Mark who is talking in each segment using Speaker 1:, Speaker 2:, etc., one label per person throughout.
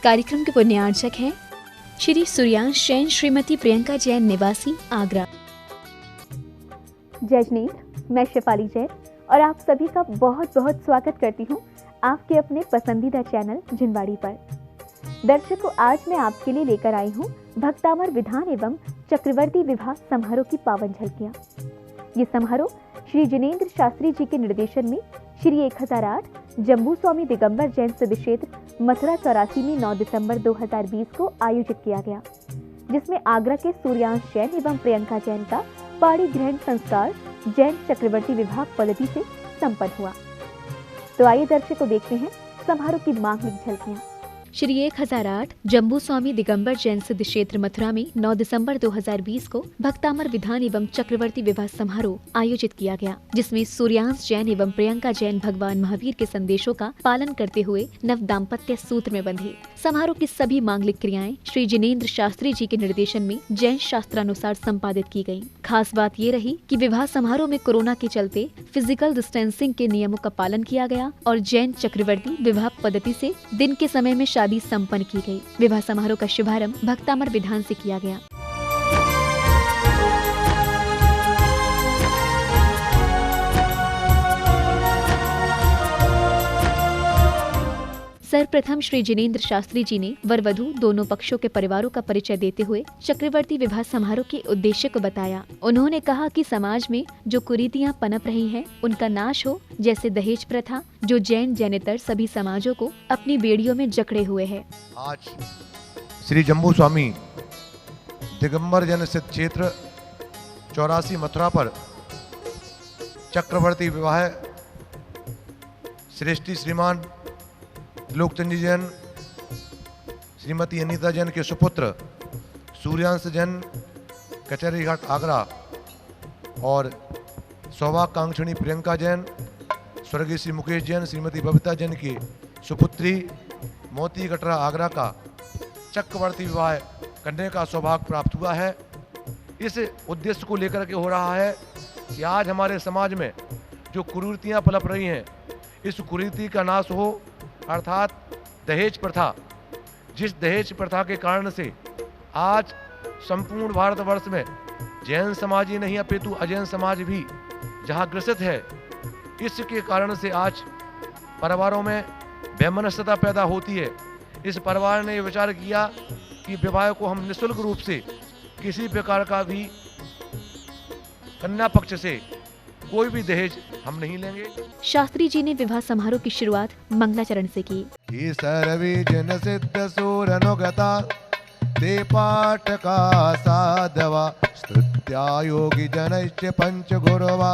Speaker 1: कार्यक्रम के पुण्यार्चक हैं श्री सूर्यांश जैन, श्रीमती प्रियंका जैन, निवासी आगरा।
Speaker 2: जय जिनेंद्र, मैं शेफाली जैन और आप सभी का बहुत बहुत स्वागत करती हूँ आपके अपने पसंदीदा चैनल जिनवाड़ी पर। दर्शकों, आज मैं आपके लिए लेकर आई हूँ भक्तामर विधान एवं चक्रवर्ती विवाह समारोह की पावन झलकियाँ। ये समारोह श्री जिनेंद्र शास्त्री जी के निर्देशन में श्री 1008 जम्बू स्वामी दिगंबर जैन सिद्ध क्षेत्र मथुरा 84 में 9 दिसंबर 2020 को आयोजित किया गया, जिसमें आगरा के सूर्यांश जैन एवं प्रियंका जैन का पाणी ग्रहण संस्कार जैन चक्रवर्ती विवाह पद्धति से संपन्न हुआ। तो आइए दर्शकों, देखते हैं समारोह की मांगलिक झलकियाँ।
Speaker 1: श्री 1008 जम्बू स्वामी दिगंबर जैन सिद्ध क्षेत्र मथुरा में 9 दिसंबर 2020 को भक्तामर विधान एवं चक्रवर्ती विवाह समारोह आयोजित किया गया, जिसमें सूर्यांश जैन एवं प्रियंका जैन भगवान महावीर के संदेशों का पालन करते हुए नव दाम्पत्य सूत्र में बंधे। समारोह की सभी मांगलिक क्रियाएं श्री जिनेंद्र शास्त्री जी के निर्देशन में जैन शास्त्रानुसार संपादित की गयी। खास बात ये रही कि विवाह समारोह में कोरोना के चलते फिजिकल डिस्टेंसिंग के नियमों का पालन किया गया और जैन चक्रवर्ती विवाह पद्धति से दिन के समय में शादी संपन्न की गई। विवाह समारोह का शुभारंभ भक्तामर विधान से किया गया। सर्वप्रथम श्री जिनेंद्र शास्त्री जी ने वर वधू दोनों पक्षों के परिवारों का परिचय देते हुए चक्रवर्ती विवाह समारोह के उद्देश्य को बताया। उन्होंने कहा कि समाज में जो कुरीतियां पनप रही हैं, उनका नाश हो, जैसे दहेज प्रथा, जो जैन जैनेतर सभी समाजों को अपनी बेड़ियों में जकड़े हुए है।
Speaker 3: आज श्री जम्बू स्वामी दिगंबर जैन सिद्ध क्षेत्र 84 मथुरा पर चक्रवर्ती विवाह श्रेष्ठी श्रीमान लोकचंद जैन, श्रीमती अनीता जैन के सुपुत्र सूर्यांश जैन कचहरी घाट आगरा और सौभाग्यकांक्षिणी प्रियंका जैन, स्वर्गीय श्री मुकेश जैन, श्रीमती बबीता जैन की सुपुत्री मोती कटरा आगरा का चक्रवर्ती विवाह करने का सौभाग्य प्राप्त हुआ है। इस उद्देश्य को लेकर के हो रहा है कि आज हमारे समाज में जो कुरीतियाँ पनप रही हैं, इस कुरीति का नाश हो, अर्थात दहेज प्रथा। जिस दहेज प्रथा के कारण से आज संपूर्ण भारतवर्ष में जैन समाज ही नहीं अपितु अजैन समाज भी जहाँ ग्रसित है, इसके कारण से आज परिवारों में वैमनस्यता पैदा होती है। इस परिवार ने विचार किया कि विवाह को हम निःशुल्क रूप से किसी प्रकार का भी कन्या पक्ष से कोई भी दहेज हम नहीं लेंगे।
Speaker 1: शास्त्री जी ने विवाह समारोह की शुरुआत मंगलाचरण से की।
Speaker 3: सर्वे जन सिद्ध सूरनुगता ते पाठका साधवा स्तुत्या योगी जनश्च पंच गुरवा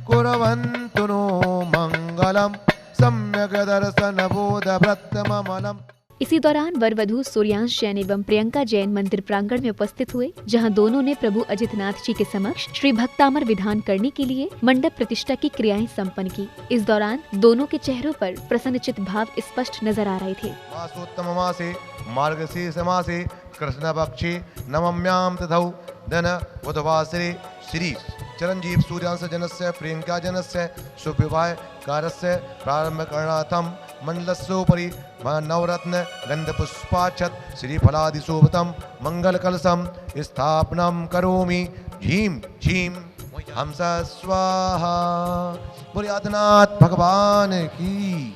Speaker 3: कुर्वन्तु नो मंगलम सम्यक दर्शन बोध व्रतममलम।
Speaker 1: इसी दौरान वर वधू सूर्यांश जैन एवं प्रियंका जैन मंदिर प्रांगण में उपस्थित हुए, जहां दोनों ने प्रभु अजितनाथ जी के समक्ष श्री भक्तामर विधान करने के लिए मंडप प्रतिष्ठा की क्रियाएं संपन्न की। इस दौरान दोनों के चेहरों पर प्रसन्नचित भाव स्पष्ट नजर आ रहे थे।
Speaker 3: मासोत्तम मासे मार्गशीर्ष मासे कृष्ण पक्षे नवम्याम तथौ धन बुधवासरे श्री चिरंजीव सूर्यांश जनस्य प्रियंका जनस्य शुभविवाह कार्यस्य प्रारम्भकरणार्थं मंडलस्योपरि नवरत्न गंधपुष्पाक्षत श्रीफलादिशोभितं मंगलकलशं स्थापनं करोमि। झीं झीं हंस स्वाहा। बोले आदिनाथ भगवान की।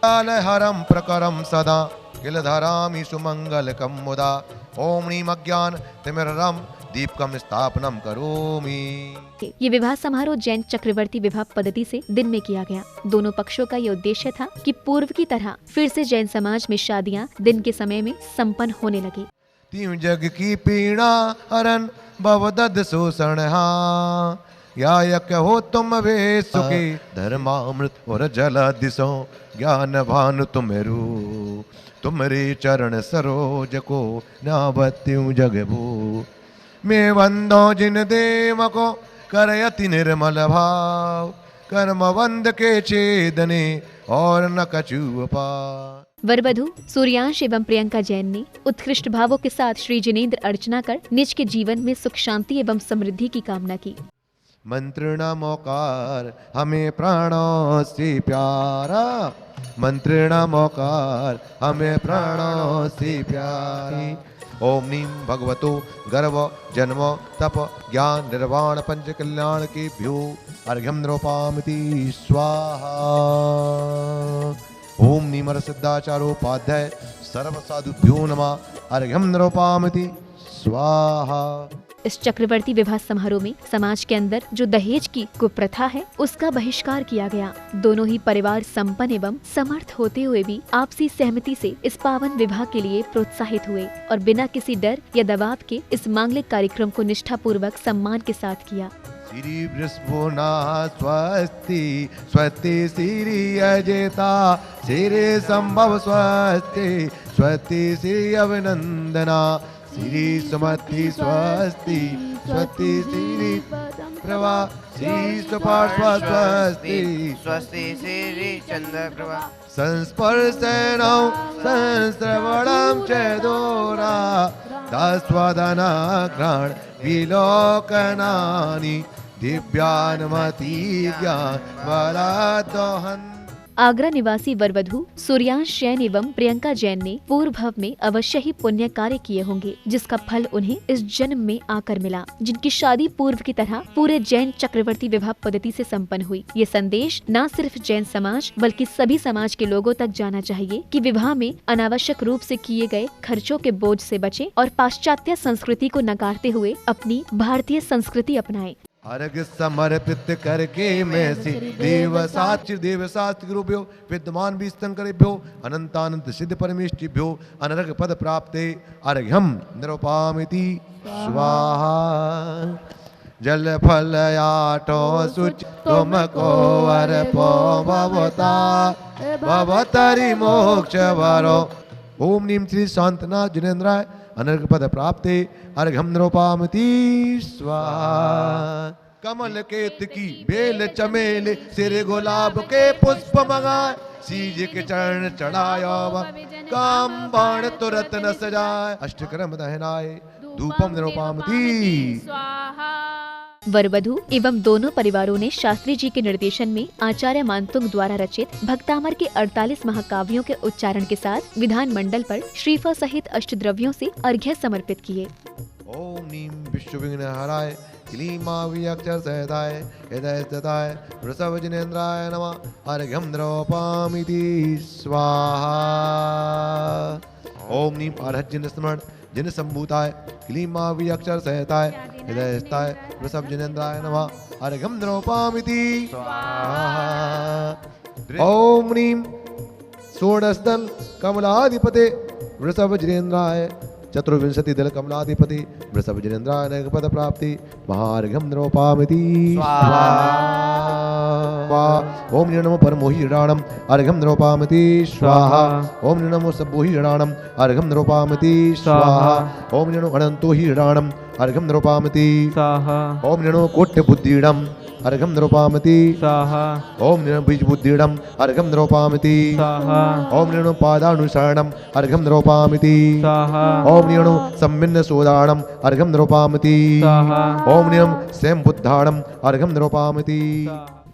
Speaker 3: कालहरं प्रकरं सदा किलधरामि सुमंगलकं मुदा। ओम ह्रीं अज्ञान तिमिरं दीपकम स्थापनम करोमि।
Speaker 1: ये विवाह समारोह जैन चक्रवर्ती विवाह पद्धति से दिन में किया गया। दोनों पक्षों का ये उद्देश्य था कि पूर्व की तरह फिर से जैन समाज में शादियां दिन के समय में संपन्न होने लगी।
Speaker 3: तीन जग की पीड़ा हरन भवदद शोषण या कहो तुम वे सुखी धर्मामृत और जल दिशो ज्ञान भानु तुमेरु तुमरे चरण सरोज को नावत्यु जगबू। मैं वंदो जिन देव को करयति निर्मल भाव कर्म वंद के छेदने और न कछु पार।
Speaker 1: वर वधू सूर्यांश एवं प्रियंका जैन ने उत्कृष्ट भावों के साथ श्री जिनेंद्र अर्चना कर निज के जीवन में सुख शांति एवं समृद्धि की कामना की।
Speaker 3: मंत्र नमोकार हमें प्राणों से प्यारा, मंत्र नमोकार हमें प्राणों से प्यारी। ओम नीम भगवतो गर्भ जन्म तप ज्ञान निर्वाण पंच कल्याण के भ्यो अर्घ्यम नृपामिति स्वाहा। ओम नीमर सिद्धाचारोपाध्याय सर्व साधुभ्यो नमः अर्घ्यम नृपामिति स्वाहा।
Speaker 1: इस चक्रवर्ती विवाह समारोह में समाज के अंदर जो दहेज की कुप्रथा है उसका बहिष्कार किया गया। दोनों ही परिवार संपन्न एवं समर्थ होते हुए भी आपसी सहमति से इस पावन विवाह के लिए प्रोत्साहित हुए और बिना किसी डर या दबाव के इस मांगलिक कार्यक्रम को निष्ठा पूर्वक सम्मान के साथ किया।
Speaker 3: श्री बृहस्पना स्वस्ति स्वस्ति श्री अजेता श्री संभव स्वस्ति स्वस्ति श्री अभिनंदना श्री सुमति स्वस्ति स्वस्ति श्री प्रभा श्री सुपार्श्व स्वस्ति
Speaker 4: स्वस्ति श्री चंद्र प्रभा
Speaker 3: संस्पर्शनौ संश्रवणं च दोरा दास्वादना घ्राण विलोकनानि दिव्यानमति ज्ञान वरादोहन्।
Speaker 1: आगरा निवासी वर वधू सूर्यांश जैन एवं प्रियंका जैन ने पूर्व भव में अवश्य ही पुण्य कार्य किए होंगे जिसका फल उन्हें इस जन्म में आकर मिला, जिनकी शादी पूर्व की तरह पूरे जैन चक्रवर्ती विवाह पद्धति से संपन्न हुई। ये संदेश न सिर्फ जैन समाज बल्कि सभी समाज के लोगों तक जाना चाहिए कि विवाह में अनावश्यक रूप से किए गए खर्चों के बोझ से बचें और पाश्चात्य संस्कृति को नकारते हुए अपनी भारतीय संस्कृति अपनाएं।
Speaker 3: अर्घ समर्पित करके मैं से देवशास्त्र गुरुभ्यो विद्यमान विस्तंकरेभ्यो अनंतानंत सिद्ध परमेष्टिभ्यो अनर्घ पद प्राप्ते अर्घ्यम नृपामिति स्वाहा। जल फल आठो सुच तुमको अर्पो भवता भवतरि मोक्ष वरो। ओम नीम श्री शांतना जिनेन्द्राय अनर्घ पद प्राप्ते अर्घ्यम नृपामिति स्वाहा। कमल केतकी बेल चमेल सिर गुलाब के पुष्प मंगाए सीज के चरण चढ़ाया काम बाण तुरत न सजाए अष्टकर्म दहनाए धूपम नृपामिति स्वाहा।
Speaker 1: वर वधू एवं दोनों परिवारों ने शास्त्री जी के निर्देशन में आचार्य मानतुंग द्वारा रचित भक्तामर के 48 महाकाव्यों के उच्चारण के साथ विधान मंडल पर श्रीफल सहित अष्टद्रव्यों से अर्घ्य समर्पित किए।
Speaker 3: ओम नीम विश्व विघ्न हराय क्लीमावि अक्षर सहिताय हृदय स्थिताय वृषभ जिनेन्द्राय नमः अर्घ्यम नृपामिति स्वाहा। ओम नीम अर्हज्जन स्मरण जिन संभूताय क्लीमावि अक्षर सहिताय हृदय स्थिताय वृषभ जिनेन्द्राय नमः अर्घ्यम नृपामिति स्वाहा। ओम नीम षोडशदल कमलाधिपते वृषभ जिनेन्द्राय चतुर्विंशति दल कमलाधिपति वृषभ जिनेन्द्राय नैक पद प्राप्ति महार्घ्यम नृपामिति स्वाहा। ओम नमो परमोहिराणम अर्घ्यम नृपामिति स्वाहा। ओम नमो सब्बोहिराणम अर्घ्यम नृपामिति स्वाहा। ओम नमो अनंतोहिराणम अर्घ्यम नृपामिति स्वाहा। ओम नमो कोट्य बुद्धिडम अर्घ्यम नृपामिति स्वाहा। ओम नमो बीज बुद्धिडम अर्घ्यम नृपामिति स्वाहा। ओम नमो पादानुसरणम अर्घ्यम नृपामिति स्वाहा। ओम नमो सम्मिन्न सोदाणम अर्घ्यम नृपामिति स्वाहा। ओम नमो स्वयं बुद्धाणम अर्घ्यम नृपामिति।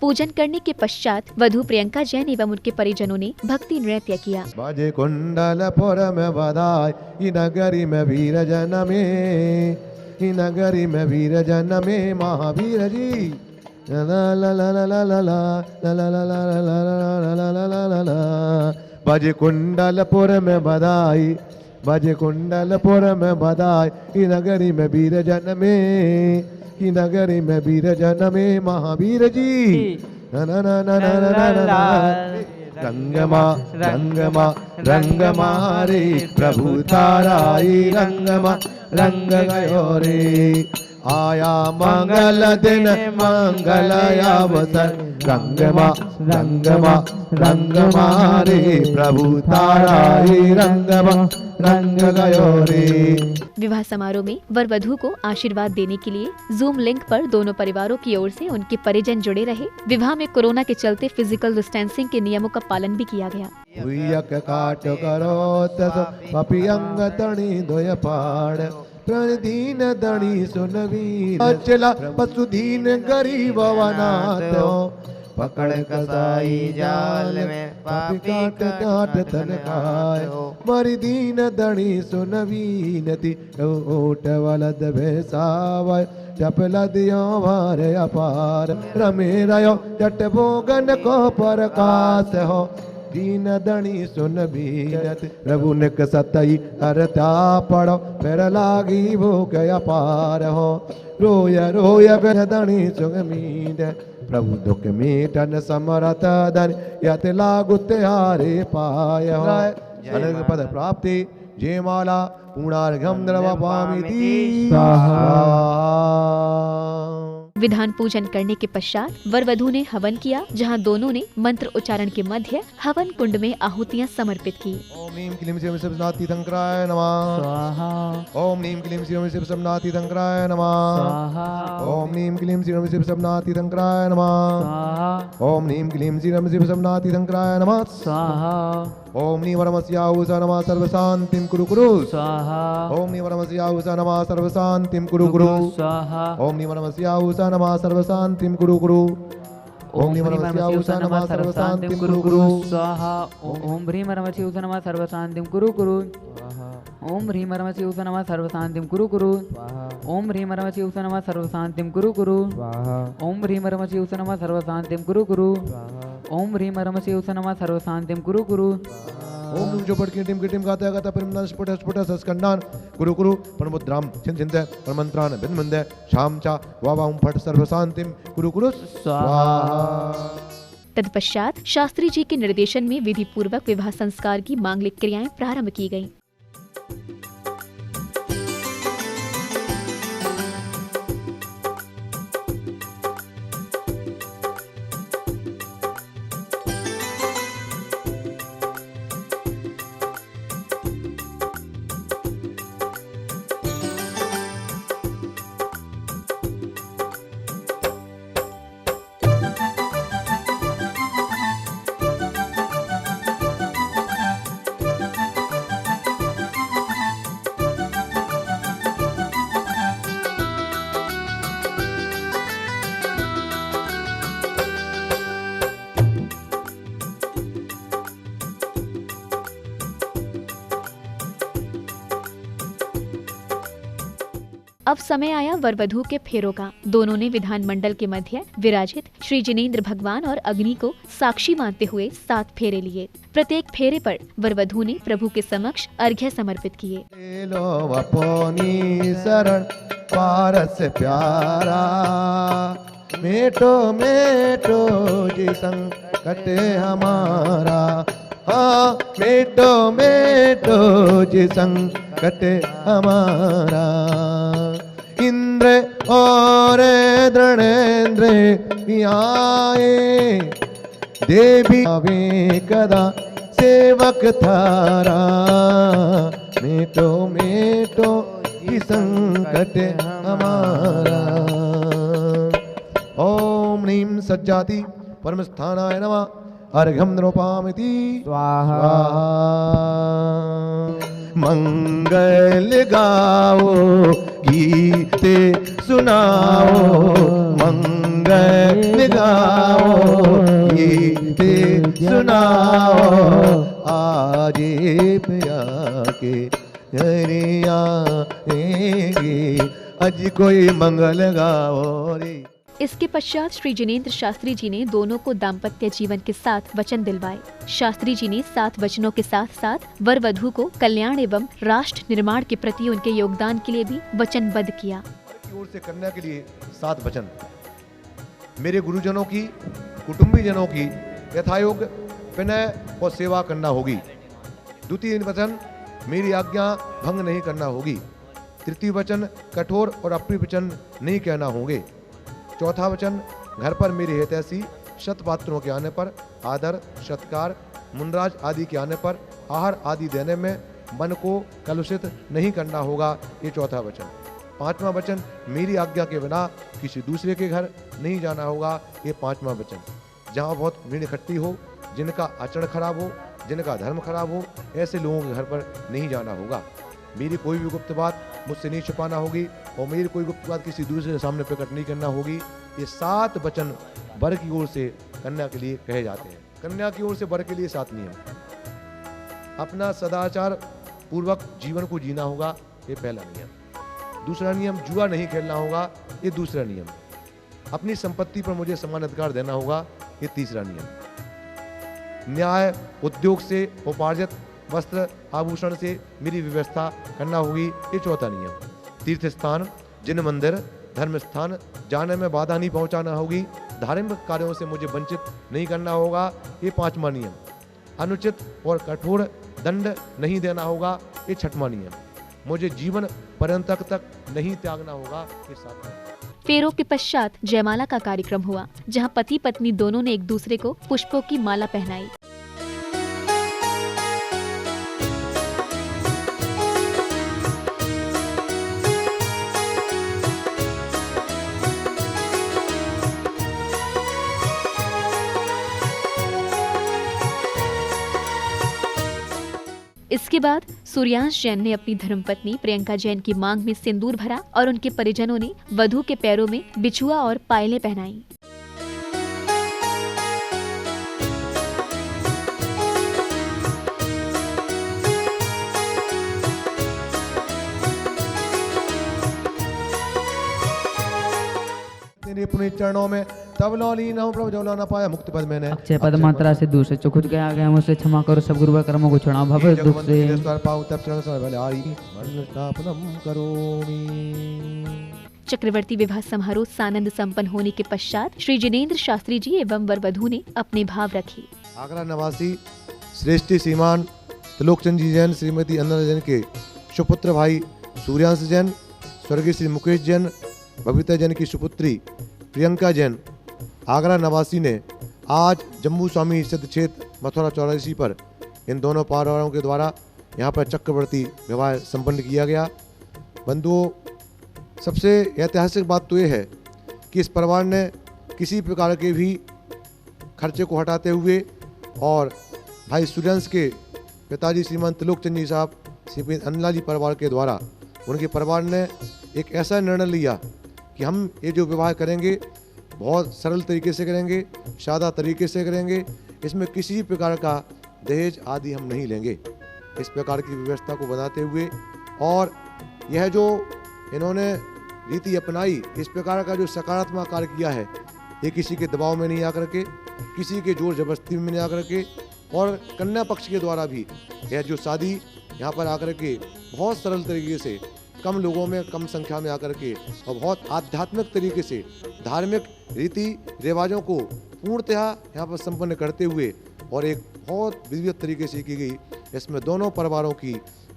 Speaker 1: पूजन करने के पश्चात वधू प्रियंका जैन एवं उनके परिजनों ने भक्ति नृत्य किया।
Speaker 3: बाजे कुंडलपुर में बधाई ई नगरी में वीर जन में ई नगरी में वीर जन में महावीर जी ला ला ला ला ला ला ला ला ला ला ला ला ला। बाजे कुंडलपुर में बधाई बाजे कुंडलपुर में बधाई ई नगरी में वीर जन में ई नगरी में वीर जन में महावीर जी ना ना ना ना ना ना। रंगमा रंगमा रंगमा रे प्रभु ताराई रंगमा रंग गयो रे आया मंगल दिन मंगल अवसर रंगमा रंगमा रंगमा रे प्रभु ताराई रंगमा रंग गयो रे।
Speaker 1: विवाह समारोह में वर वधू को आशीर्वाद देने के लिए जूम लिंक पर दोनों परिवारों की ओर से उनके परिजन जुड़े रहे। विवाह में कोरोना के चलते फिजिकल डिस्टेंसिंग के नियमों का पालन भी किया गया।
Speaker 3: काट करो तस पपियंग तणी दोय पाड़ दीन दणी सुनवी चला पशु दीन गरीब अनाथ
Speaker 4: पकड़ कसाई जाल में पापी काट तन खाए
Speaker 3: मरी दीन दणी सुनवी नती ओट वलद भैसावय चपल दियो मारे अपार रमे रयो जट भोगन को प्रकाश हो दीन दणी सुन बीनत प्रभु निक सतई हरता पड़ो फिर लागी भूख अपार हो रोय रोय फिर दणी सुन मीन प्रभु दुख मीटन समरथ धन यत लागु त्यारे पाय हो अनग पद प्राप्ति जय माला पूर्णार्घम द्रवपामिति
Speaker 1: विधान पूजन करने के पश्चात वर वधू ने हवन किया, जहां दोनों ने मंत्र उच्चारण के मध्य हवन कुंड में आहुतियां समर्पित की।
Speaker 3: ओम नीम क्लीम शिव शिवनाथि शंकराय नमः स्वाहा। ओम नीम क्लीम शिव शिव शिवनाथि शंकराय नमः स्वाहा। ओम नीम क्लीम शिव शिव शिवनाथि शंकराय नमः स्वाहा। ओम नीम क्लीम शिव शिव शिवनाथि शंकराय नमः स्वाहा। ओम नीवरमस्याहुष नमः सर्वशांतिं कुरु कुरु स्वाहा। ओम नीवरमस्याहुष नमः सर्वशांतिं कुरु कुरु स्वाहा। ओम नीवरमस्याहुष नमः सर्वशांतिं कुरु कुरु ओम ह्रीमरमस्याहुष नमः सर्वशांतिं कुरु कुरु स्वाहा।
Speaker 5: ओम ह्रीमरमस्याहुष नमः सर्वशांतिं कुरु कुरु ओम ह्रीमरमस्याहुष नमः सर्वशांतिं कुरु कुरु ओम ह्रीमरमस्याहुष नमः सर्वशांतिं कुरु कुरु ओम ह्रीमरमस्याहुष नमः सर्वशांतिं कुरु कुरु ओम ह्रीमरमस्याहुष नमः सर्वशांतिं कुरु कुरु
Speaker 3: ओम जो पट की टीम गाता गाता परिमंडन स्फुट स्फुट सस्कंडान कुरु कुरु परमुद्राम छिन छिंद परमंत्रान बिंद बिंद शाम चा वावाम फट सर्वशांतिम कुरु कुरु स्वाहा।
Speaker 1: तत्पश्चात शास्त्री जी के निर्देशन में विधि पूर्वक विवाह संस्कार की मांगलिक क्रियाएं प्रारंभ की गयीं। अब समय आया वर वधू के फेरों का। दोनों ने विधान मंडल के मध्य विराजित श्री जिनेंद्र भगवान और अग्नि को साक्षी मानते हुए 7 फेरे लिए। प्रत्येक फेरे पर वर वधू ने प्रभु के समक्ष अर्घ्य समर्पित किए।
Speaker 3: शरण पारस प्यारा मेटो मेटो जी संकट हमारा हाँ मेटो मेटो जी संकट हमारा इंद्र और दृणेन्द्र आए देवी वे कदा सेवक थारा मेटो मेटो ये संकट हमारा। ओम ह्रीं सज्जाति परमस्थानाय नमः अर्घ्यं नृपामिति स्वाहा। मंगल गाओ गीते सुनाओ मंगल गाओ गीते सुनाओ आज पिया के हरिया आज कोई मंगल गाओ रे।
Speaker 1: इसके पश्चात श्री जिनेंद्र शास्त्री जी ने दोनों को दाम्पत्य जीवन के 7 वचन दिलवाए। शास्त्री जी ने 7 वचनों के साथ साथ वर वधू को कल्याण एवं राष्ट्र निर्माण के प्रति उनके योगदान के लिए भी वचनबद्ध किया।
Speaker 3: की ओर से कन्या के लिए 7 वचन। मेरे गुरुजनों की कुटुंबीजनों की यथायोग विनय और सेवा करना होगी। द्वितीय वचन मेरी आज्ञा भंग नहीं करना होगी। तृतीय वचन कठोर और अप्रिय वचन नहीं कहना होंगे। चौथा वचन घर पर मेरे हितैषी शत पात्रों के आने पर आदर सत्कार मुनराज आदि के आने पर आहार आदि देने में मन को कलुषित नहीं करना होगा। ये चौथा वचन। 5वां वचन मेरी आज्ञा के बिना किसी दूसरे के घर नहीं जाना होगा। ये 5वां वचन। जहाँ बहुत भीड़ इकट्ठी हो, जिनका आचरण खराब हो, जिनका धर्म खराब हो, ऐसे लोगों के घर पर नहीं जाना होगा। मेरी कोई भी गुप्त बात मुझसे नहीं छुपाना होगी और मेरी कोई गुप्त बात किसी दूसरे के सामने प्रकट नहीं करना होगी। ये 7 वचन वर की ओर से कन्या के लिए कहे जाते हैं। कन्या की ओर से वर के लिए 7 नियम। अपना सदाचार पूर्वक जीवन को जीना होगा, ये पहला नियम। दूसरा नियम, जुआ नहीं खेलना होगा, ये दूसरा नियम। अपनी संपत्ति पर मुझे समान अधिकार देना होगा, ये तीसरा नियम। न्याय उद्योग से उपार्जित वस्त्र आभूषण से मेरी व्यवस्था करना होगी, ये चौथा नियम। तीर्थ स्थान, जिन मंदिर, धर्म स्थान जाने में बाधा नहीं पहुंचाना होगी। धार्मिक कार्यों से मुझे वंचित नहीं करना होगा, ये 5वां नियम। अनुचित और कठोर दंड नहीं देना होगा, ये 6वां नियम। मुझे जीवन पर्यंत तक नहीं त्यागना होगा, ये 7वां नियम।
Speaker 1: फेरों के पश्चात जयमाला का कार्यक्रम हुआ, जहां पति पत्नी दोनों ने एक दूसरे को पुष्पों की माला पहनाई। इसके बाद सूर्यांश जैन ने अपनी धर्मपत्नी प्रियंका जैन की मांग में सिंदूर भरा और उनके परिजनों ने वधू के पैरों में बिछुआ और पायलें पहनाई।
Speaker 3: अपने चरणों में तब लौलीन हूँ प्रभु जो न पाया मुक्ति पद मैंने।
Speaker 5: अक्षय पद मात्रा से दूर से जो खुद गया गया मुझसे क्षमा करो, सब गुरु कर्मों को छोड़ा भव दुख से।
Speaker 1: चक्रवर्ती विवाह समारोह सानंद संपन्न होने के पश्चात श्री जिनेंद्र शास्त्री जी एवं वर वधू ने अपने भाव रखे।
Speaker 3: आगरा निवासी श्रेष्ठ श्रीमान त्रिलोकचंद जी जैन श्रीमती अन्ना जैन के सुपुत्र भाई सूर्यांश जैन, स्वर्गीय श्री मुकेश जैन, बबीता जैन की सुपुत्री प्रियंका जैन आगरा निवासी ने आज जम्बू स्वामी सिद्ध क्षेत्र मथुरा 84 पर इन दोनों परिवारों के द्वारा यहाँ पर चक्रवर्ती विवाह संपन्न किया गया। बंधुओं, सबसे ऐतिहासिक बात तो ये है कि इस परिवार ने किसी प्रकार के भी खर्चे को हटाते हुए और भाई सूर्यांश के पिताजी श्रीमान त्रिलोकचंद जी साहब श्री अन्ना जी परिवार के द्वारा उनके परिवार ने एक ऐसा निर्णय लिया कि हम ये जो विवाह करेंगे बहुत सरल तरीके से करेंगे, सादा तरीके से करेंगे, इसमें किसी प्रकार का दहेज आदि हम नहीं लेंगे। इस प्रकार की व्यवस्था को बनाते हुए और यह जो इन्होंने रीति अपनाई, इस प्रकार का जो सकारात्मक कार्य किया है, ये किसी के दबाव में नहीं आकर के, किसी के जोर जबरदस्ती में नहीं आकर के, और कन्या पक्ष के द्वारा भी यह जो शादी यहाँ पर आकर के बहुत सरल तरीके से, कम लोगों में, कम संख्या में आकर के और बहुत आध्यात्मिक तरीके से धार्मिक रीति रिवाजों को पूर्णतः यहाँ पर संपन्न करते हुए और एक बहुत विधिवत तरीके से की गई। इसमें दोनों परिवारों की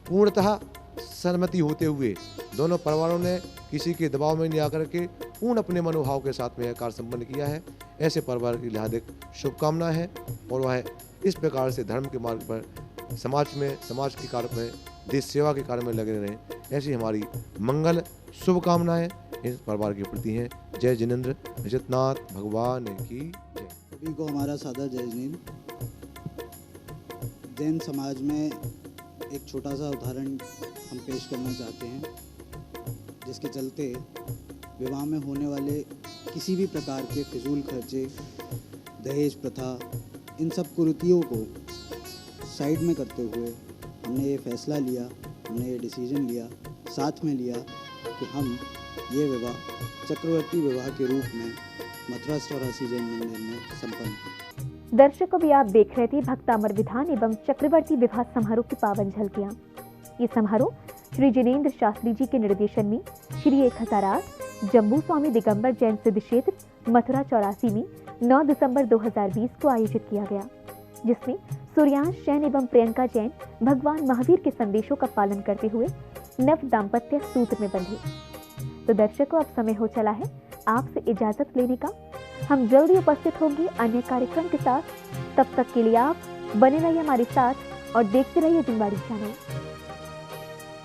Speaker 3: पूर्णतः सहमति होते हुए दोनों परिवारों ने किसी के दबाव में नहीं आकर के पूर्ण अपने मनोभाव के साथ में यह कार्य संपन्न किया है। ऐसे परिवार की हार्दिक शुभकामनाएं हैं और वह इस प्रकार से धर्म के मार्ग पर समाज में, समाज के कार्य में, देश सेवा के कार्य में लगे रहें, ऐसी हमारी मंगल शुभकामनाएं इस परिवार के प्रति हैं। जय जिनेंद्र अजितनाथ भगवान की जय।
Speaker 6: सभी को हमारा सादर जय जिनेंद्र। जैन समाज में एक छोटा सा उदाहरण हम पेश करना चाहते हैं, जिसके चलते विवाह में होने वाले किसी भी प्रकार के फिजूल खर्चे, दहेज प्रथा, इन सब कुरीतियों को साइड में करते हुए हमने ये फैसला लिया, हमने ये डिसीजन लिया, साथ में लिया कि हम ये विवाह चक्रवर्ती विवाह के रूप में मथुरा 84 जैन मंदिर में संपन्न।
Speaker 2: दर्शकों, भी आप देख रहे थे भक्तामर विधान एवं चक्रवर्ती विवाह समारोह की पावन झलकियां। ये समारोह श्री जिनेंद्र शास्त्री जी के निर्देशन में श्री 1008 जम्बू स्वामी दिगंबर जैन सिद्ध क्षेत्र मथुरा 84 में 9 दिसंबर 2020 को आयोजित किया गया, जिसमें सूर्यांश जैन एवं प्रियंका जैन भगवान महावीर के संदेशों का पालन करते हुए नव दाम्पत्य सूत्र में बंधे। तो दर्शकों, अब समय हो चला है आपसे इजाजत लेने का। हम जल्दी उपस्थित होंगे अन्य कार्यक्रम के साथ। तब तक के लिए आप बने रहिए हमारे साथ और देखते रहिए जिनवाड़ी चैनल।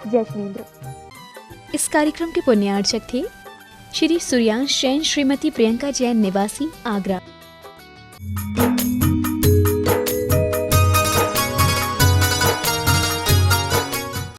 Speaker 2: जय जिनेंद्र।
Speaker 1: इस कार्यक्रम के पुण्यार्चक थे श्री सूर्यांश जैन, श्रीमती प्रियंका जैन, निवासी आगरा।